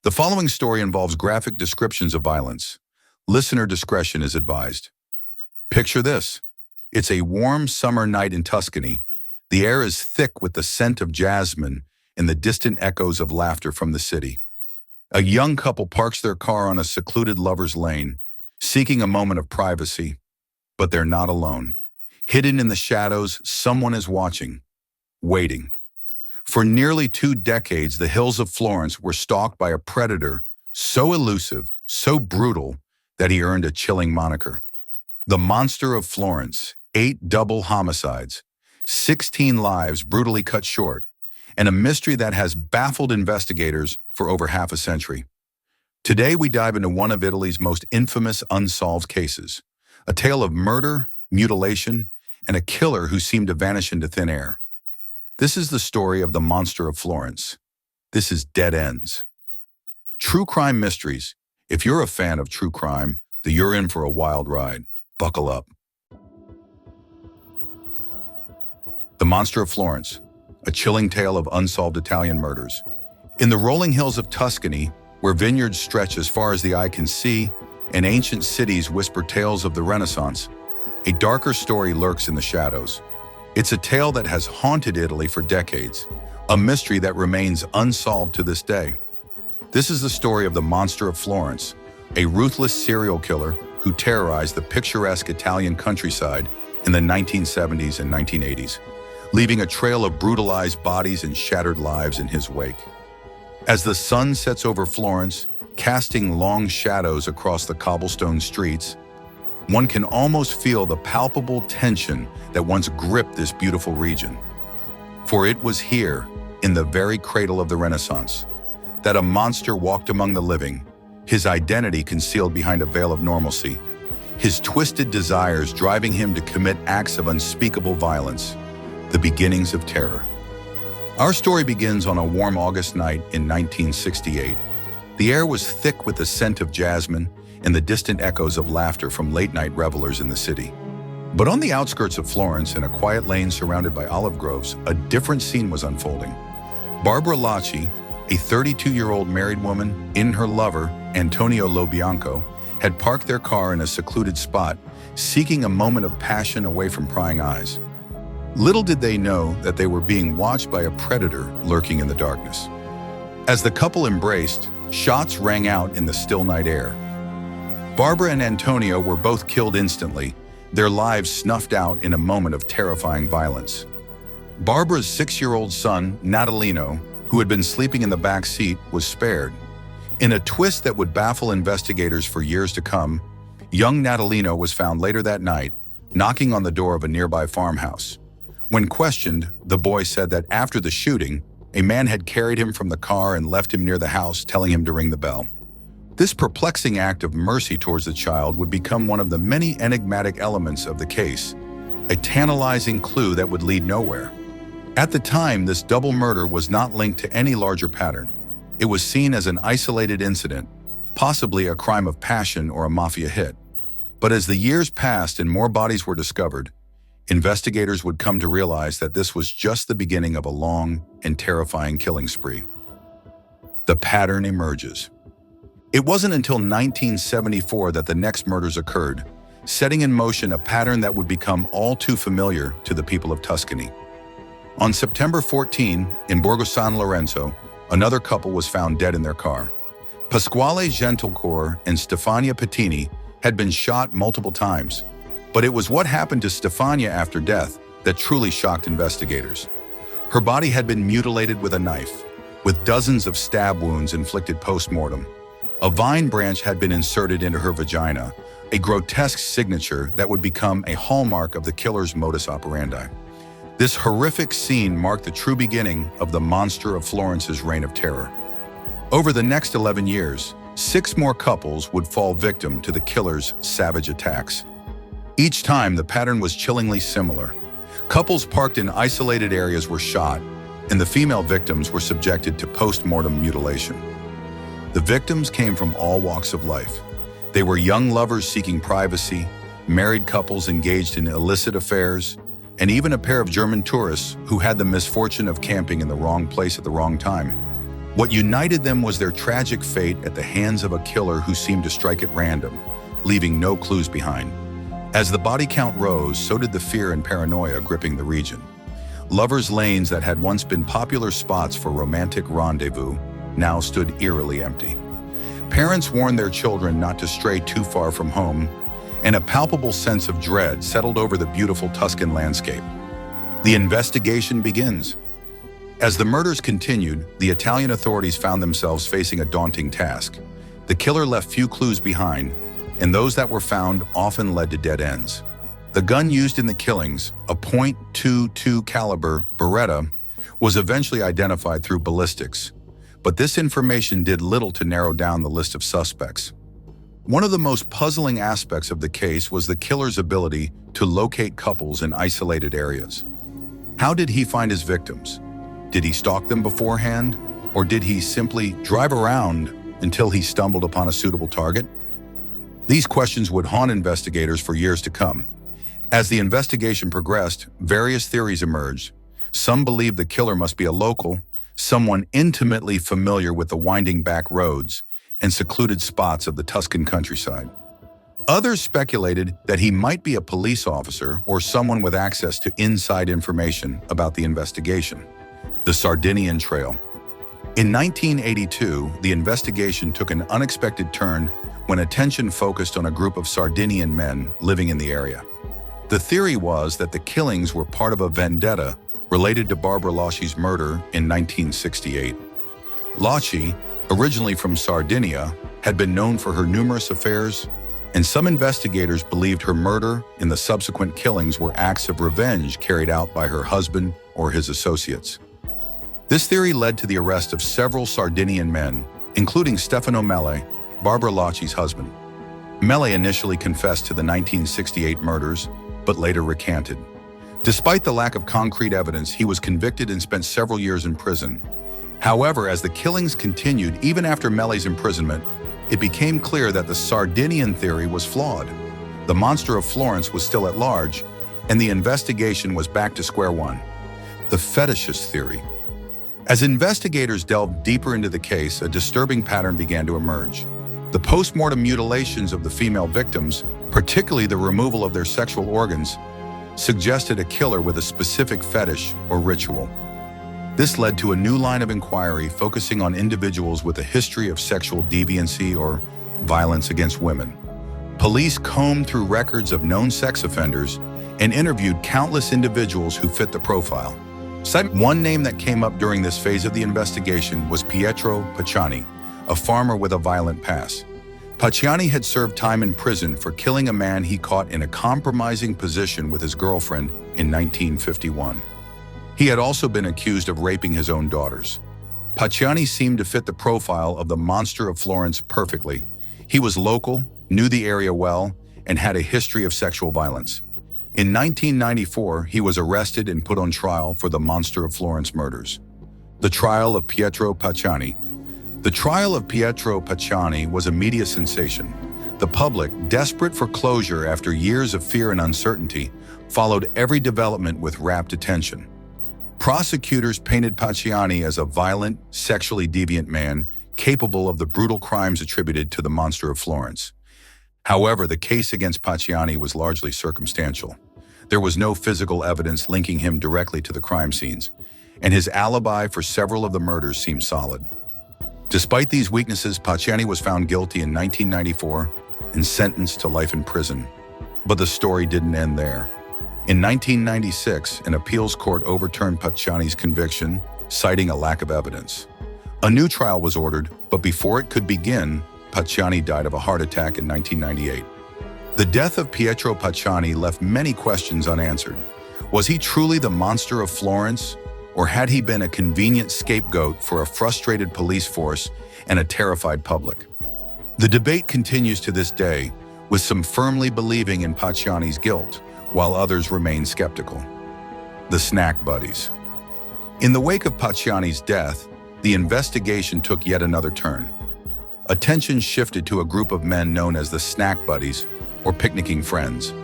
The following story involves graphic descriptions of violence. Listener discretion is advised. Picture this. It's a warm summer night in Tuscany. The air is thick with the scent of jasmine and the distant echoes of laughter from the city. A young couple parks their car on a secluded lover's lane, seeking a moment of privacy. But they're not alone. Hidden in the shadows, someone is watching, waiting. For nearly 2 decades, the hills of Florence were stalked by a predator so elusive, so brutal, that he earned a chilling moniker. The Monster of Florence, 8 double homicides, 16 lives brutally cut short, and a mystery that has baffled investigators for over half a century. Today, we dive into one of Italy's most infamous unsolved cases, a tale of murder, mutilation, and a killer who seemed to vanish into thin air. This is the story of the Monster of Florence. This is Dead Ends. True crime mysteries. If you're a fan of true crime, then you're in for a wild ride. Buckle up. The Monster of Florence, a chilling tale of unsolved Italian murders. In the rolling hills of Tuscany, where vineyards stretch as far as the eye can see, and ancient cities whisper tales of the Renaissance, a darker story lurks in the shadows. It's a tale that has haunted Italy for decades, a mystery that remains unsolved to this day. This is the story of the Monster of Florence, a ruthless serial killer who terrorized the picturesque Italian countryside in the 1970s and 1980s, leaving a trail of brutalized bodies and shattered lives in his wake. As the sun sets over Florence, casting long shadows across the cobblestone streets, one can almost feel the palpable tension that once gripped this beautiful region. For it was here, in the very cradle of the Renaissance, that a monster walked among the living, his identity concealed behind a veil of normalcy, his twisted desires driving him to commit acts of unspeakable violence, the beginnings of terror. Our story begins on a warm August night in 1968. The air was thick with the scent of jasmine and the distant echoes of laughter from late-night revelers in the city. But on the outskirts of Florence, in a quiet lane surrounded by olive groves, a different scene was unfolding. Barbara Lacci, a 32-year-old married woman, and her lover, Antonio Lobianco, had parked their car in a secluded spot, seeking a moment of passion away from prying eyes. Little did they know that they were being watched by a predator lurking in the darkness. As the couple embraced, shots rang out in the still night air. Barbara and Antonio were both killed instantly, their lives snuffed out in a moment of terrifying violence. Barbara's 6-year-old son, Natalino, who had been sleeping in the back seat, was spared. In a twist that would baffle investigators for years to come, young Natalino was found later that night, knocking on the door of a nearby farmhouse. When questioned, the boy said that after the shooting, a man had carried him from the car and left him near the house, telling him to ring the bell. This perplexing act of mercy towards the child would become one of the many enigmatic elements of the case, a tantalizing clue that would lead nowhere. At the time, this double murder was not linked to any larger pattern. It was seen as an isolated incident, possibly a crime of passion or a mafia hit. But as the years passed and more bodies were discovered, investigators would come to realize that this was just the beginning of a long and terrifying killing spree. The pattern emerges. It wasn't until 1974 that the next murders occurred, setting in motion a pattern that would become all too familiar to the people of Tuscany. On September 14, in Borgo San Lorenzo, another couple was found dead in their car. Pasquale Gentilcore and Stefania Pettini had been shot multiple times, but it was what happened to Stefania after death that truly shocked investigators. Her body had been mutilated with a knife, with dozens of stab wounds inflicted post-mortem. A vine branch had been inserted into her vagina, a grotesque signature that would become a hallmark of the killer's modus operandi. This horrific scene marked the true beginning of the Monster of Florence's reign of terror. Over the next 11 years, 6 more couples would fall victim to the killer's savage attacks. Each time, the pattern was chillingly similar. Couples parked in isolated areas were shot, and the female victims were subjected to post-mortem mutilation. The victims came from all walks of life. They were young lovers seeking privacy, married couples engaged in illicit affairs, and even a pair of German tourists who had the misfortune of camping in the wrong place at the wrong time. What united them was their tragic fate at the hands of a killer who seemed to strike at random, leaving no clues behind. As the body count rose, so did the fear and paranoia gripping the region. Lovers' lanes that had once been popular spots for romantic rendezvous now stood eerily empty. Parents warned their children not to stray too far from home, and a palpable sense of dread settled over the beautiful Tuscan landscape. The investigation begins. As the murders continued, the Italian authorities found themselves facing a daunting task. The killer left few clues behind, and those that were found often led to dead ends. The gun used in the killings, a .22 caliber Beretta, was eventually identified through ballistics, but this information did little to narrow down the list of suspects. One of the most puzzling aspects of the case was the killer's ability to locate couples in isolated areas. How did he find his victims? Did he stalk them beforehand, or did he simply drive around until he stumbled upon a suitable target? These questions would haunt investigators for years to come. As the investigation progressed, various theories emerged. Some believed the killer must be a local, someone intimately familiar with the winding back roads and secluded spots of the Tuscan countryside. Others speculated that he might be a police officer or someone with access to inside information about the investigation. The Sardinian Trail. In 1982, the investigation took an unexpected turn when attention focused on a group of Sardinian men living in the area. The theory was that the killings were part of a vendetta related to Barbara Loschi's murder in 1968. Loschi, originally from Sardinia, had been known for her numerous affairs, and some investigators believed her murder and the subsequent killings were acts of revenge carried out by her husband or his associates. This theory led to the arrest of several Sardinian men, including Stefano Mele, Barbara Loschi's husband. Mele initially confessed to the 1968 murders, but later recanted. Despite the lack of concrete evidence, he was convicted and spent several years in prison. However, as the killings continued, even after Mele's imprisonment, it became clear that the Sardinian theory was flawed. The Monster of Florence was still at large, and the investigation was back to square one. The fetishes theory. As investigators delved deeper into the case, a disturbing pattern began to emerge. The post-mortem mutilations of the female victims, particularly the removal of their sexual organs, suggested a killer with a specific fetish or ritual. This led to a new line of inquiry focusing on individuals with a history of sexual deviancy or violence against women. Police combed through records of known sex offenders and interviewed countless individuals who fit the profile. One name that came up during this phase of the investigation was Pietro Pacciani, a farmer with a violent past. Pacciani had served time in prison for killing a man he caught in a compromising position with his girlfriend in 1951. He had also been accused of raping his own daughters. Pacciani seemed to fit the profile of the Monster of Florence perfectly. He was local, knew the area well, and had a history of sexual violence. In 1994, he was arrested and put on trial for the Monster of Florence murders. The trial of Pietro Pacciani. The trial of Pietro Pacciani was a media sensation. The public, desperate for closure after years of fear and uncertainty, followed every development with rapt attention. Prosecutors painted Pacciani as a violent, sexually deviant man capable of the brutal crimes attributed to the Monster of Florence. However, the case against Pacciani was largely circumstantial. There was no physical evidence linking him directly to the crime scenes, and his alibi for several of the murders seemed solid. Despite these weaknesses, Pacciani was found guilty in 1994 and sentenced to life in prison. But the story didn't end there. In 1996, an appeals court overturned Pacciani's conviction, citing a lack of evidence. A new trial was ordered, but before it could begin, Pacciani died of a heart attack in 1998. The death of Pietro Pacciani left many questions unanswered. Was he truly the Monster of Florence, or had he been a convenient scapegoat for a frustrated police force and a terrified public? The debate continues to this day, with some firmly believing in Pacciani's guilt, while others remain skeptical. The Snack Buddies. In the wake of Pacciani's death, the investigation took yet another turn. Attention shifted to a group of men known as the Snack Buddies, or picnicking friends.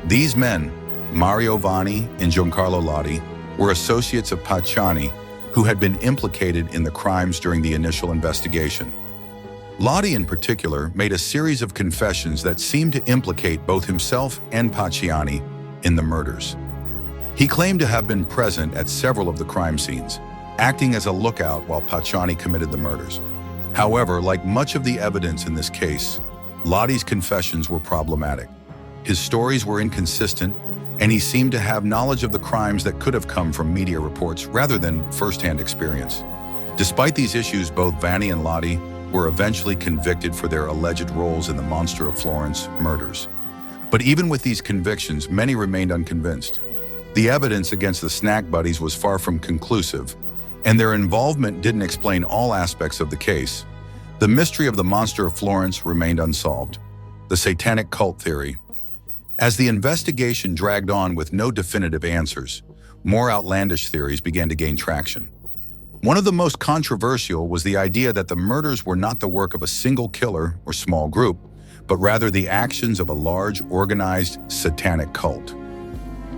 These men, Mario Vanni and Giancarlo Lotti, were associates of Pacciani who had been implicated in the crimes during the initial investigation. Lottie, in particular, made a series of confessions that seemed to implicate both himself and Pacciani in the murders. He claimed to have been present at several of the crime scenes, acting as a lookout while Pacciani committed the murders. However, like much of the evidence in this case, Lottie's confessions were problematic. His stories were inconsistent, and he seemed to have knowledge of the crimes that could have come from media reports rather than first-hand experience. Despite these issues, both Vanni and Lottie were eventually convicted for their alleged roles in the Monster of Florence murders. But even with these convictions, many remained unconvinced. The evidence against the snack buddies was far from conclusive, and their involvement didn't explain all aspects of the case. The mystery of the Monster of Florence remained unsolved. The Satanic cult theory. As the investigation dragged on with no definitive answers, more outlandish theories began to gain traction. One of the most controversial was the idea that the murders were not the work of a single killer or small group, but rather the actions of a large, organized, satanic cult.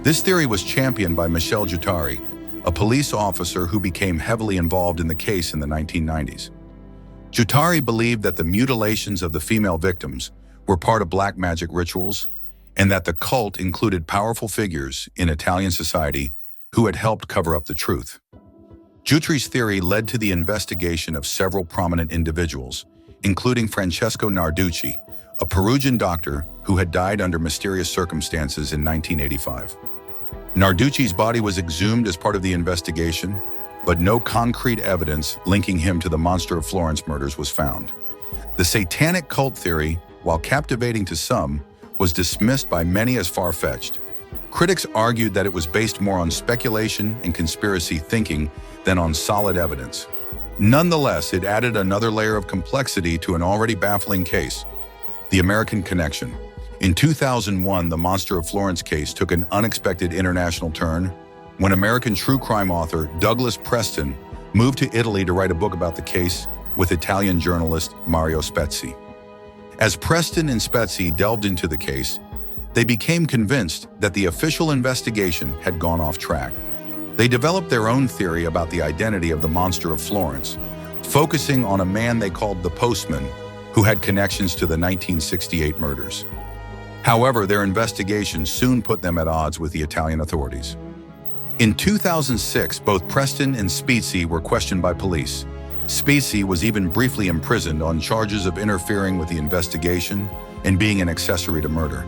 This theory was championed by Michel Guattari, a police officer who became heavily involved in the case in the 1990s. Guattari believed that the mutilations of the female victims were part of black magic rituals, and that the cult included powerful figures in Italian society who had helped cover up the truth. Guattari's theory led to the investigation of several prominent individuals, including Francesco Narducci, a Perugian doctor who had died under mysterious circumstances in 1985. Narducci's body was exhumed as part of the investigation, but no concrete evidence linking him to the Monster of Florence murders was found. The Satanic cult theory, while captivating to some, was dismissed by many as far-fetched. Critics argued that it was based more on speculation and conspiracy thinking than on solid evidence. Nonetheless, it added another layer of complexity to an already baffling case: the American connection. In 2001, the Monster of Florence case took an unexpected international turn when American true crime author Douglas Preston moved to Italy to write a book about the case with Italian journalist Mario Spezzi. As Preston and Spezzi delved into the case, they became convinced that the official investigation had gone off track. They developed their own theory about the identity of the Monster of Florence, focusing on a man they called the Postman, who had connections to the 1968 murders. However, their investigation soon put them at odds with the Italian authorities. In 2006, both Preston and Spezzi were questioned by police. Spezzi was even briefly imprisoned on charges of interfering with the investigation and being an accessory to murder.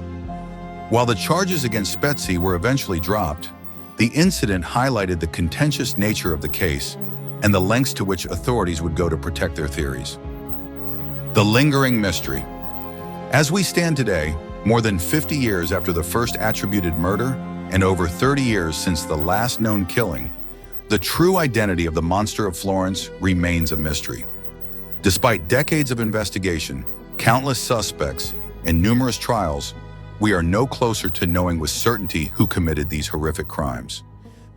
While the charges against Spezzi were eventually dropped, the incident highlighted the contentious nature of the case and the lengths to which authorities would go to protect their theories. The lingering mystery. As we stand today, more than 50 years after the first attributed murder and over 30 years since the last known killing, the true identity of the Monster of Florence remains a mystery. Despite decades of investigation, countless suspects, and numerous trials, we are no closer to knowing with certainty who committed these horrific crimes.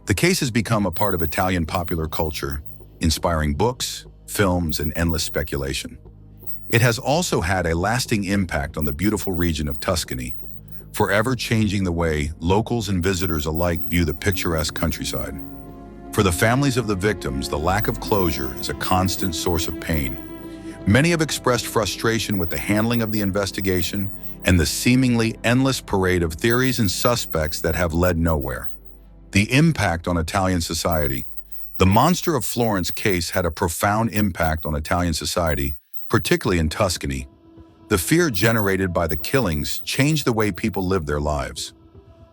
The case has become a part of Italian popular culture, inspiring books, films, and endless speculation. It has also had a lasting impact on the beautiful region of Tuscany, forever changing the way locals and visitors alike view the picturesque countryside. For the families of the victims, the lack of closure is a constant source of pain. Many have expressed frustration with the handling of the investigation and the seemingly endless parade of theories and suspects that have led nowhere. The impact on Italian society. The Monster of Florence case had a profound impact on Italian society, particularly in Tuscany. The fear generated by the killings changed the way people lived their lives.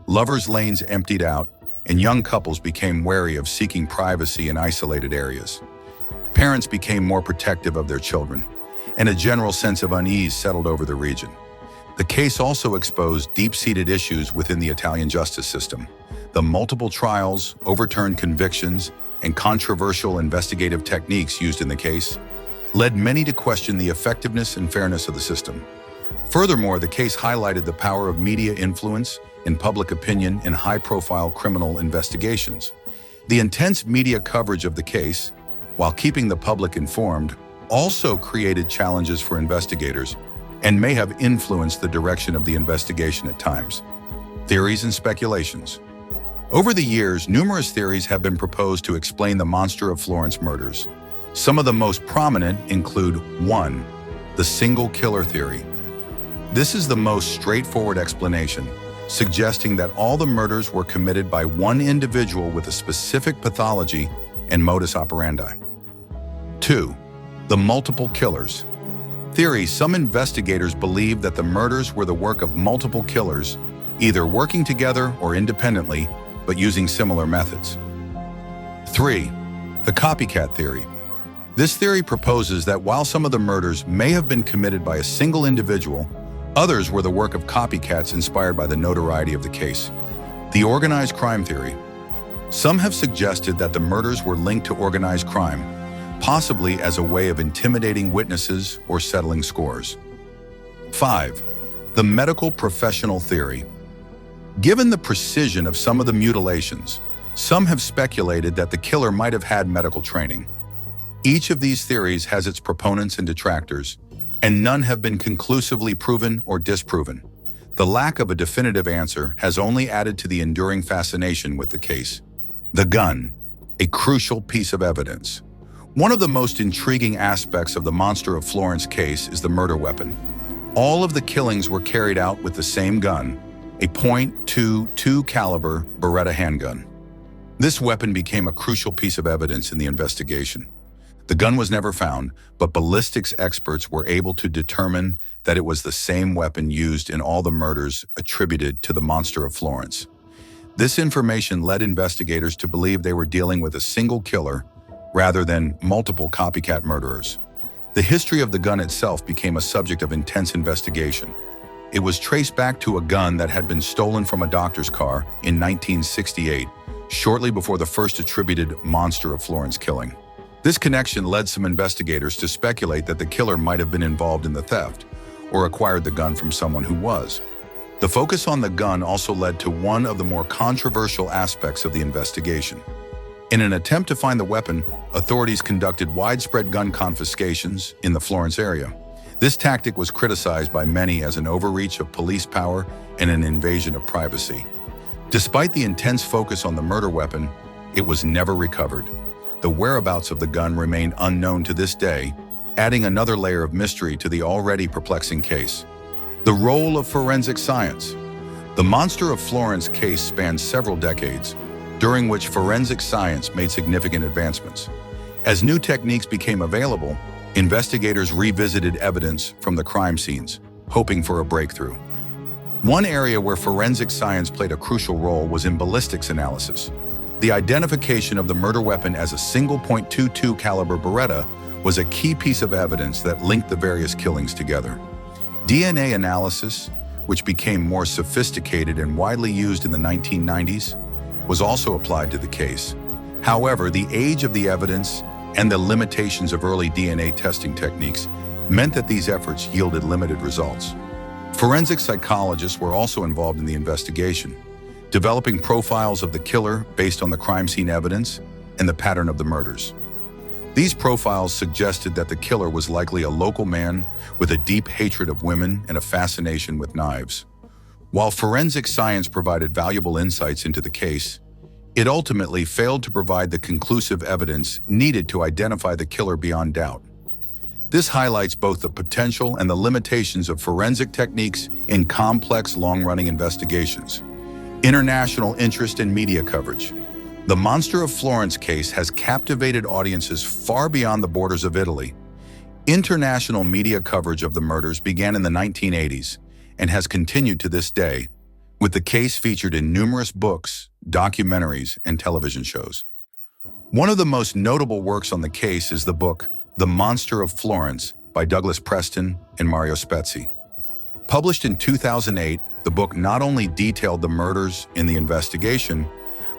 Lovers' lanes emptied out, and young couples became wary of seeking privacy in isolated areas. Parents became more protective of their children, and a general sense of unease settled over the region. The case also exposed deep-seated issues within the Italian justice system. The multiple trials, overturned convictions, and controversial investigative techniques used in the case led many to question the effectiveness and fairness of the system. Furthermore, the case highlighted the power of media influence and public opinion in high-profile criminal investigations. The intense media coverage of the case, while keeping the public informed, also created challenges for investigators and may have influenced the direction of the investigation at times. Theories and speculations. Over the years, numerous theories have been proposed to explain the Monster of Florence murders. Some of the most prominent include 1. The single killer theory. This is the most straightforward explanation, suggesting that all the murders were committed by one individual with a specific pathology and modus operandi. 2. The multiple killers. Theory: some investigators believe that the murders were the work of multiple killers, either working together or independently, but using similar methods. 3. The copycat theory. This theory proposes that while some of the murders may have been committed by a single individual, others were the work of copycats inspired by the notoriety of the case. The organized crime theory. Some have suggested that the murders were linked to organized crime, possibly as a way of intimidating witnesses or settling scores. 5. The medical professional theory. Given the precision of some of the mutilations, some have speculated that the killer might have had medical training. Each of these theories has its proponents and detractors, and none have been conclusively proven or disproven. The lack of a definitive answer has only added to the enduring fascination with the case. The gun, a crucial piece of evidence. One of the most intriguing aspects of the Monster of Florence case is the murder weapon. All of the killings were carried out with the same gun, a .22 caliber Beretta handgun. This weapon became a crucial piece of evidence in the investigation. The gun was never found, but ballistics experts were able to determine that it was the same weapon used in all the murders attributed to the Monster of Florence. This information led investigators to believe they were dealing with a single killer rather than multiple copycat murderers. The history of the gun itself became a subject of intense investigation. It was traced back to a gun that had been stolen from a doctor's car in 1968, shortly before the first attributed Monster of Florence killing. This connection led some investigators to speculate that the killer might have been involved in the theft or acquired the gun from someone who was. The focus on the gun also led to one of the more controversial aspects of the investigation. In an attempt to find the weapon, authorities conducted widespread gun confiscations in the Florence area. This tactic was criticized by many as an overreach of police power and an invasion of privacy. Despite the intense focus on the murder weapon, it was never recovered. The whereabouts of the gun remain unknown to this day, adding another layer of mystery to the already perplexing case. The role of forensic science. The Monster of Florence case spans several decades, during which forensic science made significant advancements. As new techniques became available, investigators revisited evidence from the crime scenes, hoping for a breakthrough. One area where forensic science played a crucial role was in ballistics analysis. The identification of the murder weapon as a single .22 caliber Beretta was a key piece of evidence that linked the various killings together. DNA analysis, which became more sophisticated and widely used in the 1990s, was also applied to the case. However, the age of the evidence and the limitations of early DNA testing techniques meant that these efforts yielded limited results. Forensic psychologists were also involved in the investigation, developing profiles of the killer based on the crime scene evidence and the pattern of the murders. These profiles suggested that the killer was likely a local man with a deep hatred of women and a fascination with knives. While forensic science provided valuable insights into the case, it ultimately failed to provide the conclusive evidence needed to identify the killer beyond doubt. This highlights both the potential and the limitations of forensic techniques in complex, long-running investigations. International interest and media coverage. The Monster of Florence case has captivated audiences far beyond the borders of Italy. International media coverage of the murders began in the 1980s and has continued to this day, with the case featured in numerous books, documentaries, and television shows. One of the most notable works on the case is the book The Monster of Florence by Douglas Preston and Mario Spezzi. Published in 2008, the book not only detailed the murders in the investigation,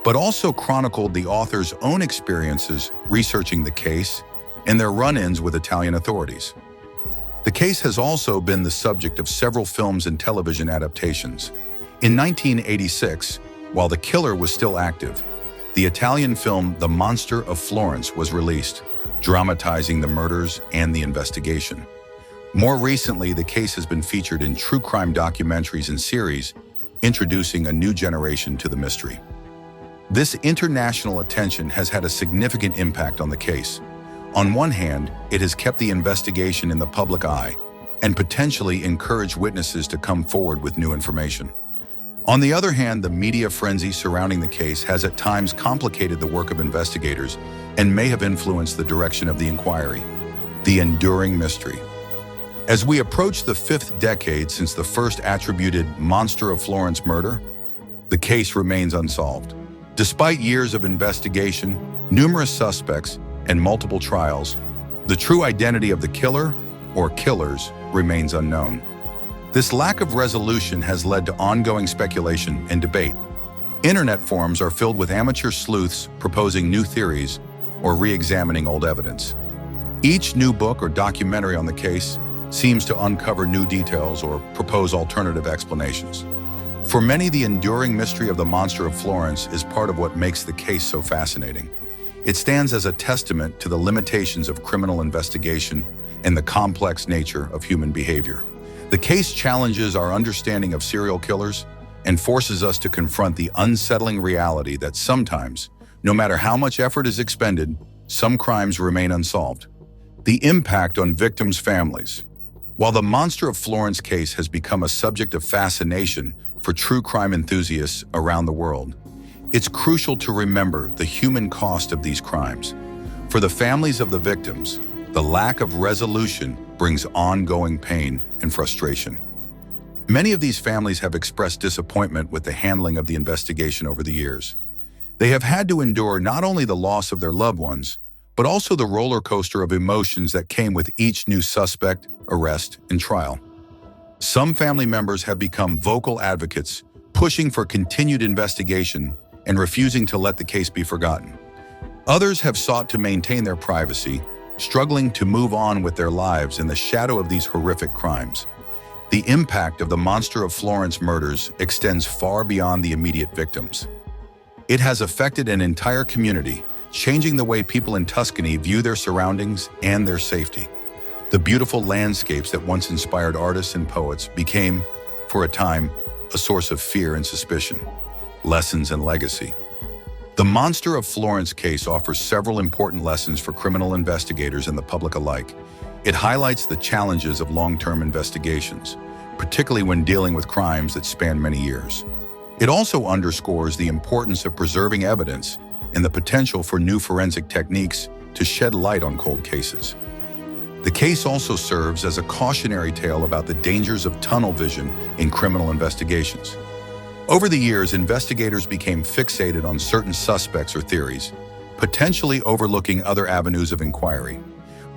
but also chronicled the author's own experiences researching the case and their run-ins with Italian authorities. The case has also been the subject of several films and television adaptations. In 1986, while the killer was still active, the Italian film The Monster of Florence was released, dramatizing the murders and the investigation. More recently, the case has been featured in true crime documentaries and series, introducing a new generation to the mystery. This international attention has had a significant impact on the case. On one hand, it has kept the investigation in the public eye and potentially encouraged witnesses to come forward with new information. On the other hand, the media frenzy surrounding the case has at times complicated the work of investigators and may have influenced the direction of the inquiry. The enduring mystery. As we approach the 5th decade since the first attributed Monster of Florence murder, the case remains unsolved. Despite years of investigation, numerous suspects, and multiple trials, the true identity of the killer, or killers, remains unknown. This lack of resolution has led to ongoing speculation and debate. Internet forums are filled with amateur sleuths proposing new theories or re-examining old evidence. Each new book or documentary on the case seems to uncover new details or propose alternative explanations. For many, the enduring mystery of the Monster of Florence is part of what makes the case so fascinating. It stands as a testament to the limitations of criminal investigation and the complex nature of human behavior. The case challenges our understanding of serial killers and forces us to confront the unsettling reality that sometimes, no matter how much effort is expended, some crimes remain unsolved. The impact on victims' families. While the Monster of Florence case has become a subject of fascination for true crime enthusiasts around the world, it's crucial to remember the human cost of these crimes. For the families of the victims, the lack of resolution brings ongoing pain and frustration. Many of these families have expressed disappointment with the handling of the investigation over the years. They have had to endure not only the loss of their loved ones, but also the roller coaster of emotions that came with each new suspect, arrest, and trial. Some family members have become vocal advocates, pushing for continued investigation and refusing to let the case be forgotten. Others have sought to maintain their privacy, struggling to move on with their lives in the shadow of these horrific crimes. The impact of the Monster of Florence murders extends far beyond the immediate victims. It has affected an entire community, changing the way people in Tuscany view their surroundings and their safety. The beautiful landscapes that once inspired artists and poets became, for a time, a source of fear and suspicion, lessons and legacy. The Monster of Florence case offers several important lessons for criminal investigators and the public alike. It highlights the challenges of long-term investigations, particularly when dealing with crimes that span many years. It also underscores the importance of preserving evidence and the potential for new forensic techniques to shed light on cold cases. The case also serves as a cautionary tale about the dangers of tunnel vision in criminal investigations. Over the years, investigators became fixated on certain suspects or theories, potentially overlooking other avenues of inquiry.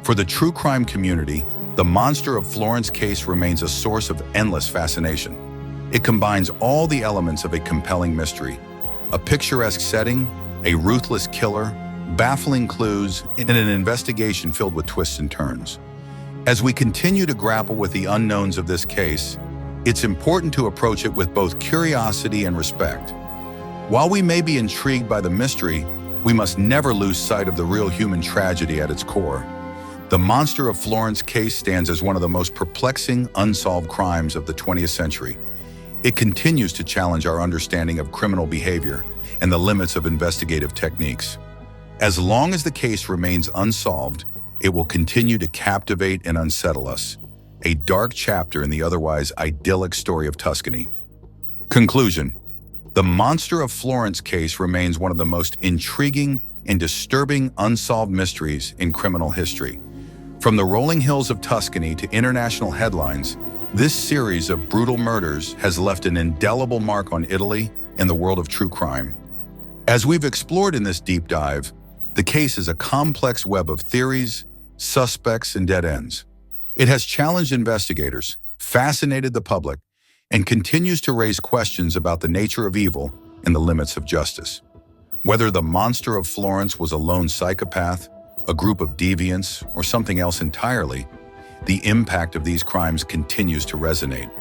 For the true crime community, the Monster of Florence case remains a source of endless fascination. It combines all the elements of a compelling mystery: a picturesque setting, a ruthless killer, baffling clues, and an investigation filled with twists and turns. As we continue to grapple with the unknowns of this case, it's important to approach it with both curiosity and respect. While we may be intrigued by the mystery, we must never lose sight of the real human tragedy at its core. The Monster of Florence case stands as one of the most perplexing, unsolved crimes of the 20th century. It continues to challenge our understanding of criminal behavior and the limits of investigative techniques. As long as the case remains unsolved, it will continue to captivate and unsettle us, a dark chapter in the otherwise idyllic story of Tuscany. Conclusion: the Monster of Florence case remains one of the most intriguing and disturbing unsolved mysteries in criminal history. From the rolling hills of Tuscany to international headlines, this series of brutal murders has left an indelible mark on Italy and the world of true crime. As we've explored in this deep dive, the case is a complex web of theories, suspects, and dead ends. It has challenged investigators, fascinated the public, and continues to raise questions about the nature of evil and the limits of justice. Whether the Monster of Florence was a lone psychopath, a group of deviants, or something else entirely, the impact of these crimes continues to resonate.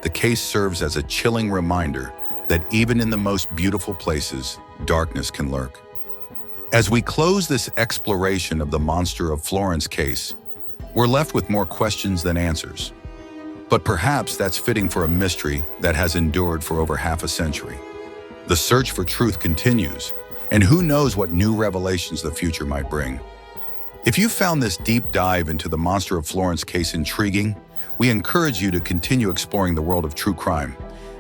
The case serves as a chilling reminder that even in the most beautiful places, darkness can lurk. As we close this exploration of the Monster of Florence case, we're left with more questions than answers. But perhaps that's fitting for a mystery that has endured for over half a century. The search for truth continues, And who knows what new revelations the future might bring. If you found this deep dive into the Monster of Florence case intriguing, we encourage you to continue exploring the world of true crime.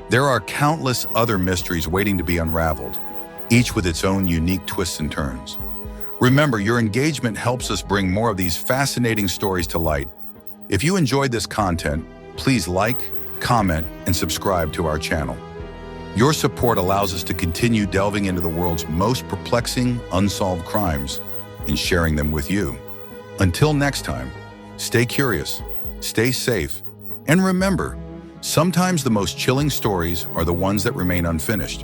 There are countless other mysteries waiting to be unraveled, each with its own unique twists and turns. Remember, your engagement helps us bring more of these fascinating stories to light. If you enjoyed this content, please like, comment, and subscribe to our channel. Your support allows us to continue delving into the world's most perplexing, unsolved crimes and sharing them with you. Until next time, stay curious, stay safe, and remember, sometimes the most chilling stories are the ones that remain unfinished.